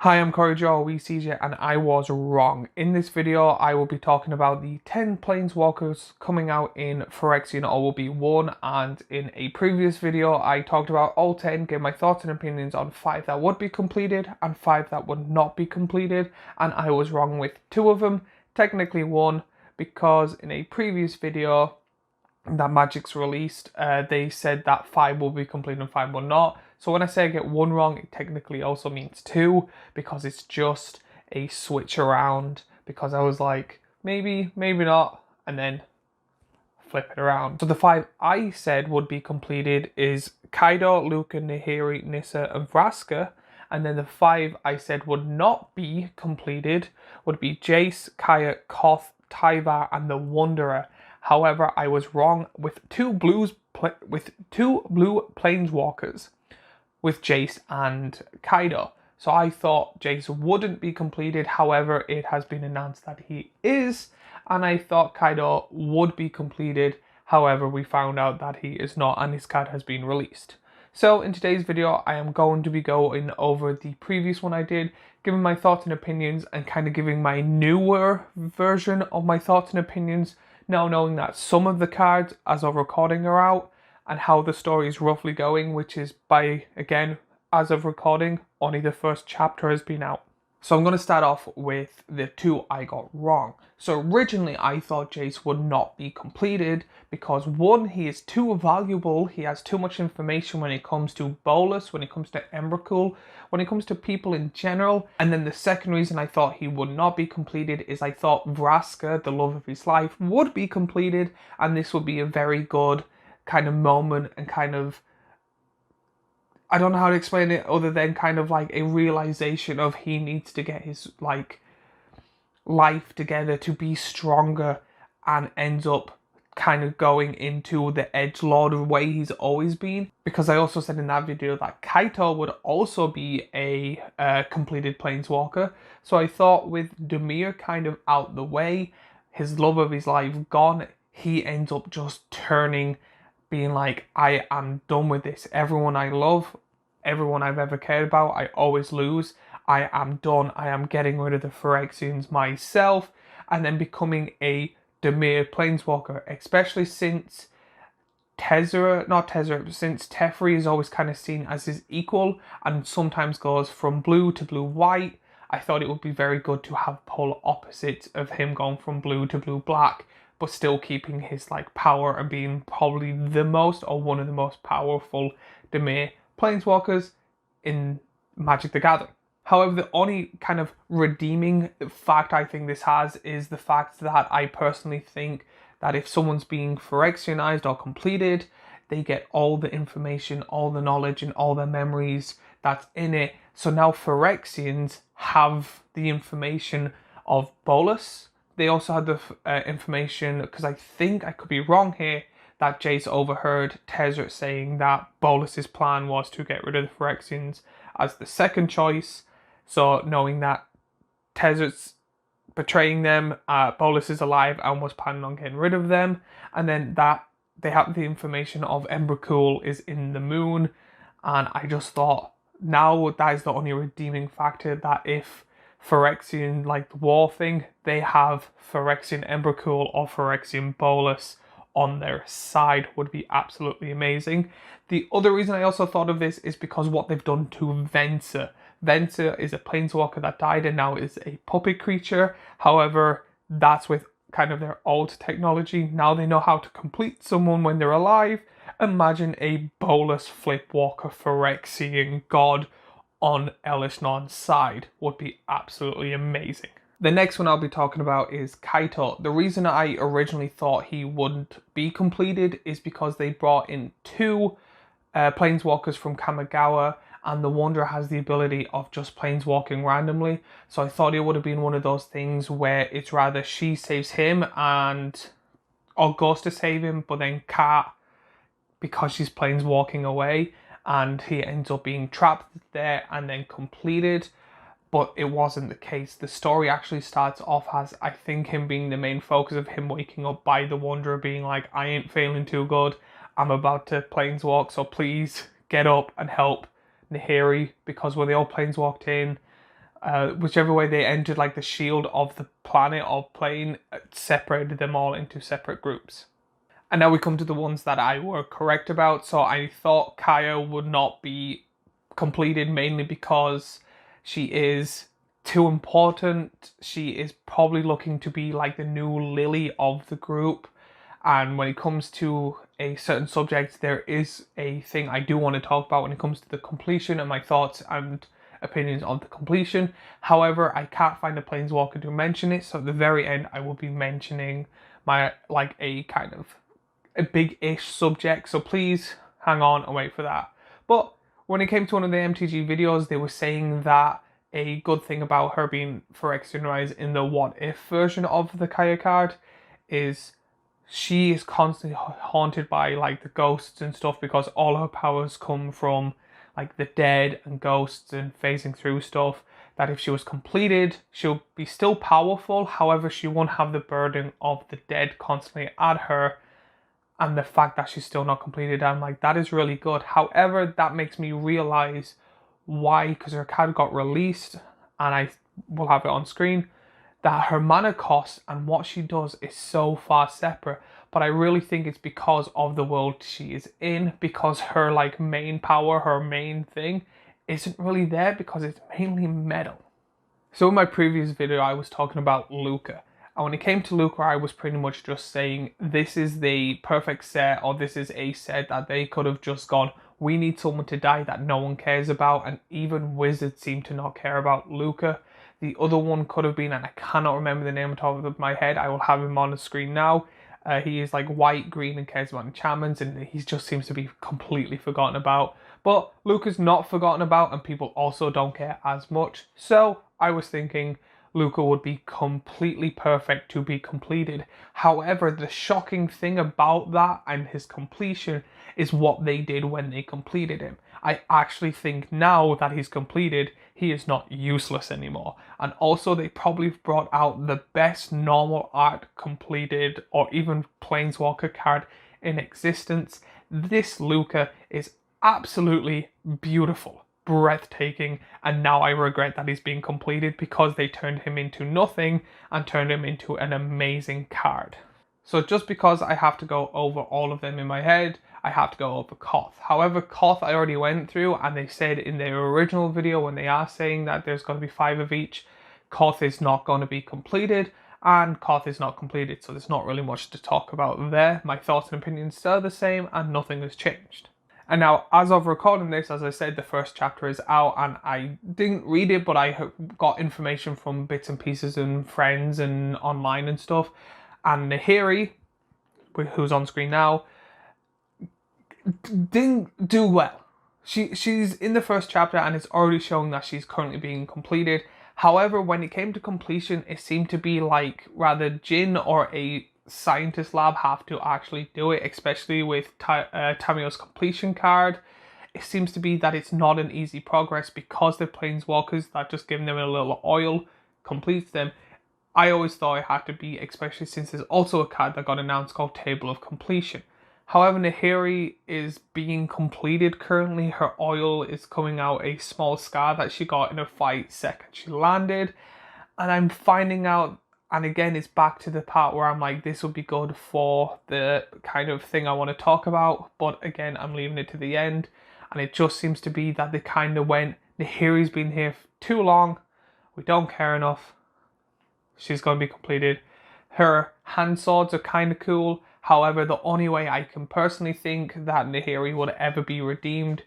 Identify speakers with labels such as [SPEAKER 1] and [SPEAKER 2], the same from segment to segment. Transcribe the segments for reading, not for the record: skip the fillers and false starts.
[SPEAKER 1] Hi, I'm Corey Joe, WeCJ, and I was wrong. In this video, I will be talking about the 10 Planeswalkers coming out in Phyrexian OB1, and in a previous video, I talked about all 10, gave my thoughts and opinions on 5 that would be completed and 5 that would not be completed, and I was wrong with 2 of them, technically 1, because in a previous video that Magic's released, they said that 5 will be complete and 5 will not. So when I say I get 1 wrong, it technically also means 2, because it's just a switch around, because I was like, maybe, maybe not, and then flip it around. So the 5 I said would be completed is Kaido, Luca, Nahiri, Nissa, and Vraska. And then the 5 I said would not be completed would be Jace, Kaya, Koth, Tyvar, and the Wanderer. However, I was wrong with two blue planeswalkers with Jace and Kaido. So I thought Jace wouldn't be completed. However, it has been announced that he is, and I thought Kaido would be completed. However, we found out that he is not, and his card has been released. So in today's video, I am going to be going over the previous one I did, giving my thoughts and opinions, and kind of giving my newer version of my thoughts and opinions, now knowing that some of the cards as of recording are out, and how the story is roughly going, which is by, again, as of recording, only the first chapter has been out. So I'm going to start off with the 2 I got wrong. So originally I thought Jace would not be completed because 1, he is too valuable, he has too much information when it comes to Bolas, when it comes to Emrakul, when it comes to people in general. And then the second reason I thought he would not be completed is I thought Vraska, the love of his life, would be completed, and this would be a very good kind of moment and kind of, I don't know how to explain it other than kind of like a realization of he needs to get his like life together to be stronger, and ends up kind of going into the edgelord way he's always been. Because I also said in that video that Kaito would also be a completed planeswalker. So I thought with Dimir kind of out the way, his love of his life gone, he ends up just turning, being like, I am done with this. Everyone I love, everyone I've ever cared about, I always lose. I am done. I am getting rid of the Phyrexians myself, and then becoming a Dimir planeswalker, especially since since Teferi is always kind of seen as his equal and sometimes goes from blue to blue-white. I thought it would be very good to have polar opposites of him going from blue to blue-black, but still keeping his like power and being probably the most or one of the most powerful Dimir planeswalkers in Magic the Gathering. However, the only kind of redeeming fact I think this has is the fact that I personally think that if someone's being Phyrexianized or completed, they get all the information, all the knowledge, and all the memories that's in it. So now Phyrexians have the information of Bolas. They also had the information, because I think, I could be wrong here, that Jace overheard Tezzeret saying that Bolas's plan was to get rid of the Phyrexians as the second choice. So knowing that Tezzeret's betraying them, Bolas is alive and was planning on getting rid of them, and then that they have the information of Emrakul is in the moon, and I just thought now that is the only redeeming factor, that if Phyrexian, like the war thing, they have Phyrexian Emrakul or Phyrexian Bolas on their side, would be absolutely amazing. The other reason I also thought of this is because what they've done to Venser. Venser is a planeswalker that died and now is a puppet creature. However, that's with kind of their old technology. Now they know how to complete someone when they're alive. Imagine a Bolas Flipwalker Phyrexian god on Elisnon's side. Would be absolutely amazing. The next one I'll be talking about is Kaito. The reason I originally thought he wouldn't be completed is because they brought in 2 planeswalkers from Kamigawa, and the Wanderer has the ability of just planeswalking randomly. So I thought it would have been one of those things where it's rather she saves him and or goes to save him, but then Kat, because she's planeswalking away, and he ends up being trapped there and then completed. But it wasn't the case. The story actually starts off as, I think, him being the main focus of him waking up by the Wanderer being like, I ain't feeling too good, I'm about to planeswalk, so please get up and help Nahiri, because when they all planeswalked in, whichever way they entered, like the shield of the planet or plane, separated them all into separate groups. And now we come to the ones that I were correct about. So I thought Kaio would not be completed, mainly because she is too important. She is probably looking to be like the new Lily of the group. And when it comes to a certain subject, there is a thing I do want to talk about when it comes to the completion and my thoughts and opinions on the completion. However, I can't find a Planeswalker to mention it, so at the very end I will be mentioning my like a kind of a big-ish subject, so please hang on and wait for that. But when it came to one of the MTG videos, they were saying that a good thing about her being Phyrexian Rise in the What If version of the Kaya card is she is constantly haunted by like the ghosts and stuff, because all her powers come from like the dead and ghosts and phasing through stuff. That if she was completed, she'll be still powerful, however she won't have the burden of the dead constantly at her, and the fact that she's still not completed. I'm like, that is really good. However, that makes me realize why, because her card got released, and I will have it on screen, that her mana cost and what she does is so far separate. But I really think it's because of the world she is in, because her like main power, her main thing isn't really there, because it's mainly metal. So in my previous video I was talking about Lukka, and when it came to Lukka I was pretty much just saying this is the perfect set, or this is a set that they could have just gone, we need someone to die that no one cares about, and even Wizards seem to not care about Lukka. The other one could have been, and I cannot remember the name on top of my head, I will have him on the screen now. He is like white, green, and cares about enchantments, and he just seems to be completely forgotten about. But Lukka's not forgotten about, and people also don't care as much. So I was thinking Lukka would be completely perfect to be completed. However, the shocking thing about that and his completion is what they did when they completed him. I actually think now that he's completed, he is not useless anymore. And also they probably brought out the best normal art completed or even Planeswalker card in existence. This Lukka is absolutely beautiful, breathtaking, and now I regret that he's being completed, because they turned him into nothing and turned him into an amazing card. So just because I have to go over all of them in my head, I have to go over Koth. However, Koth I already went through, and they said in their original video when they are saying that there's going to be 5 of each, Koth is not going to be completed, and Koth is not completed, so there's not really much to talk about there. My thoughts and opinions still are the same, and nothing has changed. And now, as of recording this, as I said, the first chapter is out, and I didn't read it, but I got information from bits and pieces and friends and online and stuff. And Nahiri, who's on screen now, didn't do well. She's in the first chapter, and it's already showing that she's currently being completed. However, when it came to completion, it seemed to be like rather Jin or a scientist lab have to actually do it, especially with Tamiyo's completion card. It seems to be that it's not an easy progress, because they're Planeswalkers, that just giving them a little oil completes them. I always thought it had to be, especially since there's also a card that got announced called Table of Completion. However, Nahiri is being completed currently. Her oil is coming out a small scar that she got in a fight second she landed. And I'm finding out, and again, it's back to the part where I'm like, this would be good for the kind of thing I want to talk about. But again, I'm leaving it to the end. And it just seems to be that they kind of went, Nahiri's been here for too long. We don't care enough. She's going to be completed. Her hand swords are kind of cool. However, the only way I can personally think that Nahiri would ever be redeemed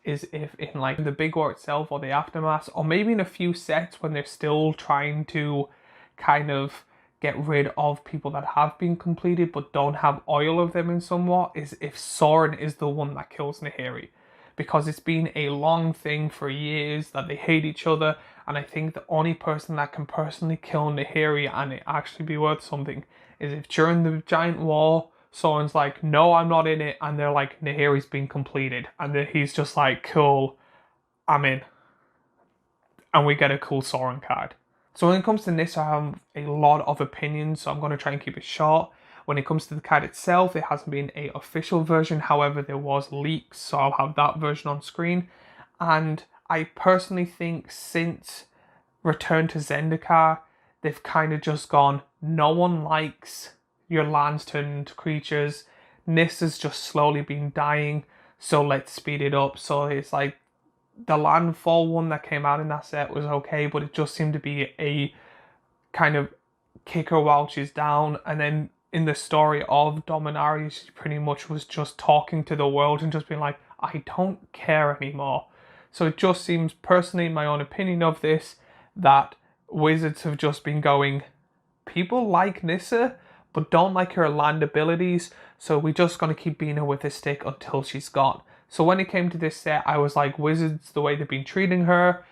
[SPEAKER 1] is if in like the Big War itself or the Aftermath, or maybe in a few sets when they're still trying to kind of get rid of people that have been completed but don't have oil of them in somewhat, is if Sorin is the one that kills Nahiri. Because it's been a long thing for years that they hate each other, and I think the only person that can personally kill Nahiri and it actually be worth something is if during the Giant War, Sorin's like, no, I'm not in it, and they're like, Nahiri's been completed, and then he's just like, cool, I'm in. And we get a cool Sorin card. So when it comes to this, I have a lot of opinions, so I'm going to try and keep it short. When it comes to the card itself, there hasn't been an official version, however there was leaks, so I'll have that version on screen. And I personally think since Return to Zendikar, they've kind of just gone, no one likes your lands turning into creatures. Nissa's just slowly been dying, so let's speed it up. So it's like the landfall one that came out in that set was okay, but it just seemed to be a kind of kick her while she's down. And then in the story of Dominaria, she pretty much was just talking to the world and just being like, I don't care anymore. So it just seems, personally, my own opinion of this, that Wizards have just been going, people like Nissa, but don't like her land abilities, so we're just going to keep beating her with a stick until she's gone. So when it came to this set, I was like, Wizards, the way they've been treating her,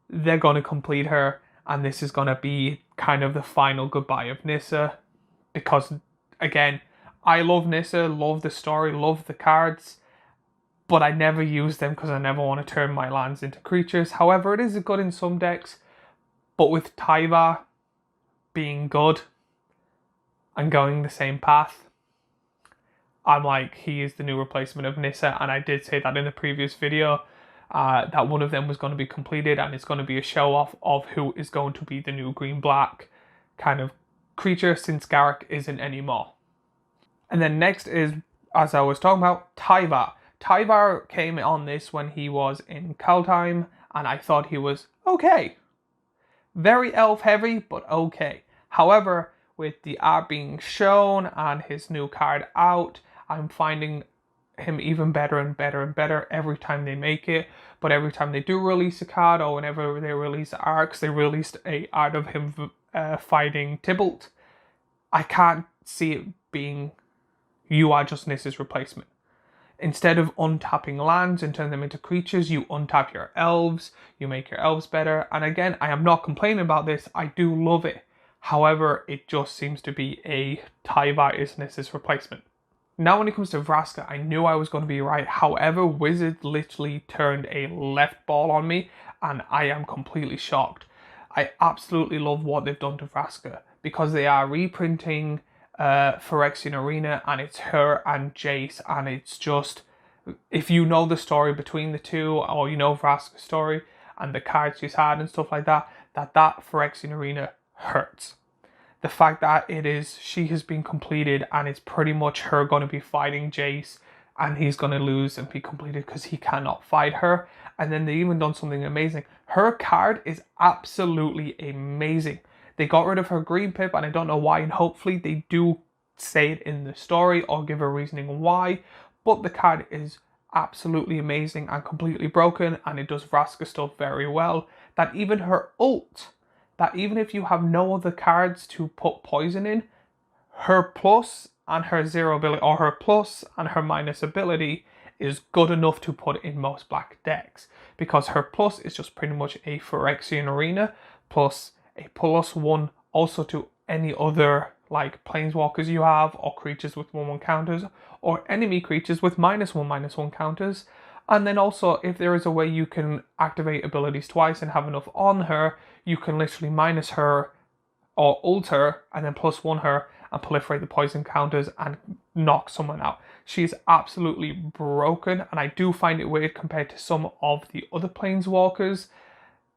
[SPEAKER 1] they're going to complete her, and this is going to be kind of the final goodbye of Nissa. Because, again, I love Nissa, love the story, love the cards, but I never use them because I never want to turn my lands into creatures. However, it is good in some decks, but with Tyvar being good and going the same path, I'm like, he is the new replacement of Nissa. And I did say that in a previous video, that one of them was going to be completed, and it's going to be a show off of who is going to be the new green-black kind of creature, since Garruk isn't anymore. And then next is, as I was talking about, Tyvar. Tyvar came on this when he was in Kaldheim, and I thought he was okay. Very elf heavy, but okay. However, with the art being shown and his new card out, I'm finding him even better and better and better every time they make it. But every time they do release a card, or whenever they release arcs, they released a art of him fighting Tibalt. I can't see it being, you are just Nissa's replacement. Instead of untapping lands and turn them into creatures, you untap your elves, you make your elves better. And again, I am not complaining about this, I do love it. However, it just seems to be a Tyvar is Nissa's replacement. Now when it comes to Vraska, I knew I was going to be right. However, Wizards literally turned a left ball on me, and I am completely shocked. I absolutely love what they've done to Vraska, because they are reprinting Phyrexian Arena, and it's her and Jace, and it's just, if you know the story between the two, or you know Vraska's story and the cards she's had and stuff like that, that Phyrexian Arena hurts. The fact that she has been completed, and it's pretty much her going to be fighting Jace, and he's going to lose and be completed because he cannot fight her. And then they even done something amazing. Her card is absolutely amazing. They got rid of her green pip, and I don't know why, and hopefully they do say it in the story or give a reasoning why, but the card is absolutely amazing and completely broken, and it does Vraska stuff very well. That even her ult, that even if you have no other cards to put poison in, her plus and her zero ability, or her plus and her minus ability, is good enough to put in most black decks, because her plus is just pretty much a Phyrexian Arena plus a +1 also to any other like planeswalkers you have, or creatures with 1/1 counters, or enemy creatures with -1/-1 counters. And then also, if there is a way you can activate abilities twice and have enough on her, you can literally minus her or ult her and then +1 her and proliferate the poison counters and knock someone out. She's absolutely broken, and I do find it weird compared to some of the other planeswalkers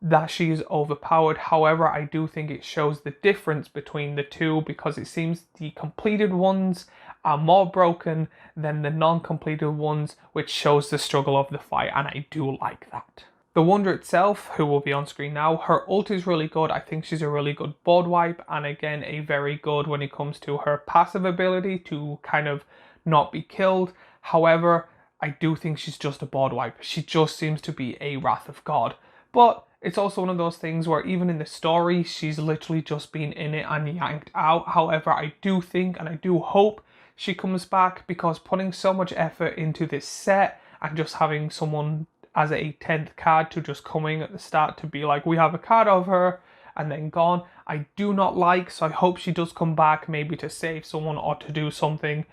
[SPEAKER 1] that she is overpowered. However, I do think it shows the difference between the two, because it seems the completed ones are more broken than the non-completed ones, which shows the struggle of the fight, and I do like that. The Wonder itself, who will be on screen now, her ult is really good. I think she's a really good board wipe, and again, a very good when it comes to her passive ability to kind of not be killed. However, I do think she's just a board wipe. She just seems to be a Wrath of God. But it's also one of those things where even in the story, she's literally just been in it and yanked out. However, I do think and I do hope she comes back, because putting so much effort into this set and just having someone as a 10th card to just coming at the start to be like, we have a card of her, and then gone, I do not like. So I hope she does come back, maybe to save someone or to do something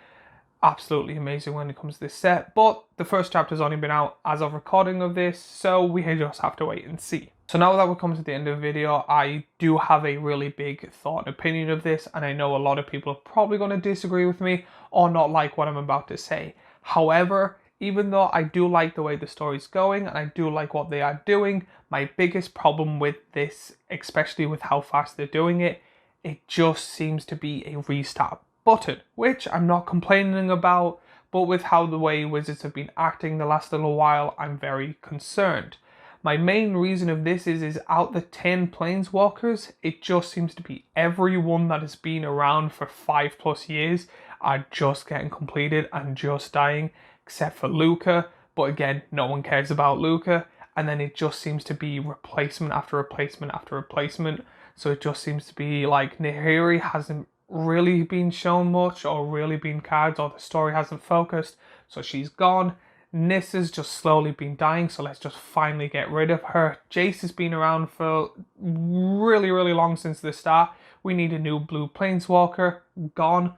[SPEAKER 1] absolutely amazing when it comes to this set. But the first chapter's only been out as of recording of this, so we just have to wait and see. So now that we're coming to the end of the video, I do have a really big thought and opinion of this, and I know a lot of people are probably going to disagree with me or not like what I'm about to say. However, even though I do like the way the story's going and I do like what they are doing, my biggest problem with this, especially with how fast they're doing it, it just seems to be a restart button, which I'm not complaining about, but with how the way Wizards have been acting the last little while, I'm very concerned. My main reason of this is out the 10 Planeswalkers, it just seems to be everyone that has been around for 5+ years are just getting completed and just dying, except for Luca. But again, no one cares about Luca. And then it just seems to be replacement after replacement after replacement. So it just seems to be like Nahiri hasn't really been shown much or really been cards, or the story hasn't focused. So she's gone. Nissa's just slowly been dying, so let's just finally get rid of her. Jace has been around for really, really long since the start. We need a new blue Planeswalker. Gone.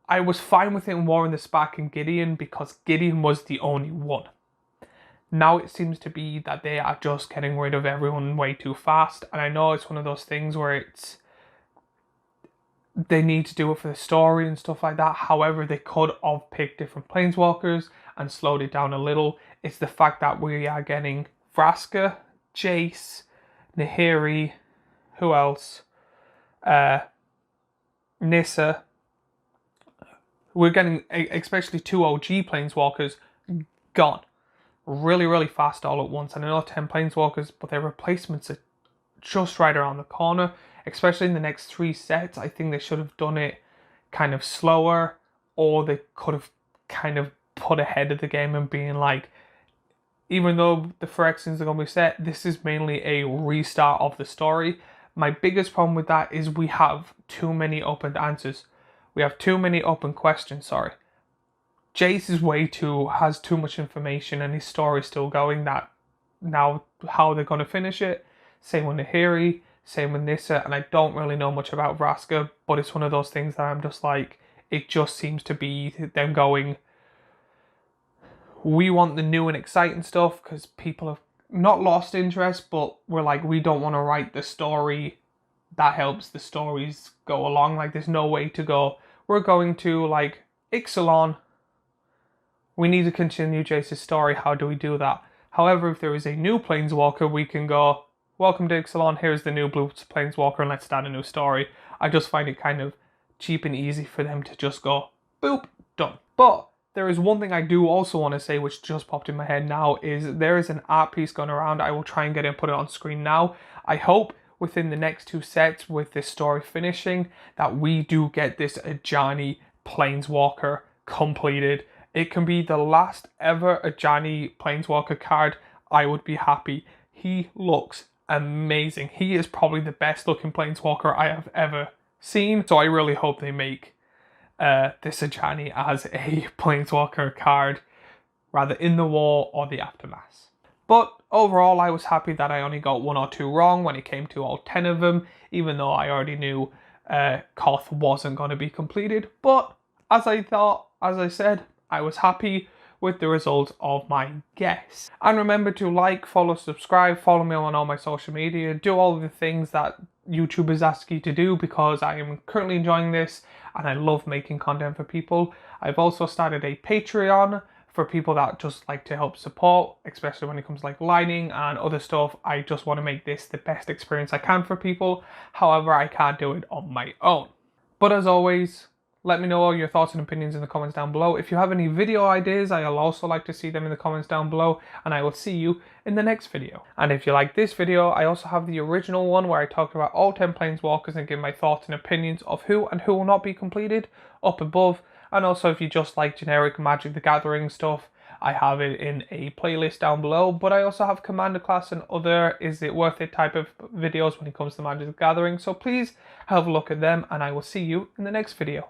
[SPEAKER 1] I was fine with it in War in the Spark and Gideon because Gideon was the only one. Now it seems to be that they are just getting rid of everyone way too fast. And I know it's one of those things where they need to do it for the story and stuff like that. However, they could have picked different Planeswalkers and slowed it down a little. It's the fact that we are getting Vraska, Jace, Nahiri, who else? Nissa. We're getting especially 2 OG Planeswalkers gone really, really fast all at once. And I know 10 Planeswalkers, but their replacements are just right around the corner. Especially in the next 3 sets, I think they should have done it kind of slower, or they could have kind of put ahead of the game and being like, even though the Phyrexians are going to be set, this is mainly a restart of the story. My biggest problem with that is we have too many open answers. We have too many open questions, sorry. Jace has too much information and his story's still going, that now how they're going to finish it. Same with Nahiri. Same with Nissa, and I don't really know much about Vraska, but it's one of those things that I'm just like, it just seems to be them going, we want the new and exciting stuff, because people have not lost interest, but we're like, we don't want to write the story that helps the stories go along. Like, there's no way to go, we're going to, like, Ixalan, we need to continue Jace's story, how do we do that? However, if there is a new Planeswalker, we can go, welcome to Ixalan, here's the new blue Planeswalker and let's start a new story. I just find it kind of cheap and easy for them to just go, boop, done. But there is one thing I do also want to say, which just popped in my head now, is there is an art piece going around. I will try and get it and put it on screen now. I hope within the next 2 sets with this story finishing that we do get this Ajani Planeswalker completed. It can be the last ever Ajani Planeswalker card. I would be happy. He looks amazing. He is probably the best looking Planeswalker I have ever seen. So I really hope they make this Ajani as a Planeswalker card, rather in the War or the Aftermath. But overall, I was happy that I only got 1 or 2 wrong when it came to all 10 of them, even though I already knew Koth wasn't going to be completed. But as I said, I was happy with the result of my guess. And remember to like, follow, subscribe, follow me on all my social media, do all the things that YouTubers ask you to do, because I am currently enjoying this and I love making content for people. I've also started a Patreon for people that just like to help support, especially when it comes to like lighting and other stuff. I just want to make this the best experience I can for people. However, I can't do it on my own. But as always, let me know all your thoughts and opinions in the comments down below. If you have any video ideas, I'll also like to see them in the comments down below, and I will see you in the next video. And if you like this video, I also have the original one where I talked about all 10 Planeswalkers and give my thoughts and opinions of who and who will not be completed up above. And also, if you just like generic Magic the Gathering stuff, I have it in a playlist down below. But I also have Commander Class and other is it worth it type of videos when it comes to Magic the Gathering. So please have a look at them, and I will see you in the next video.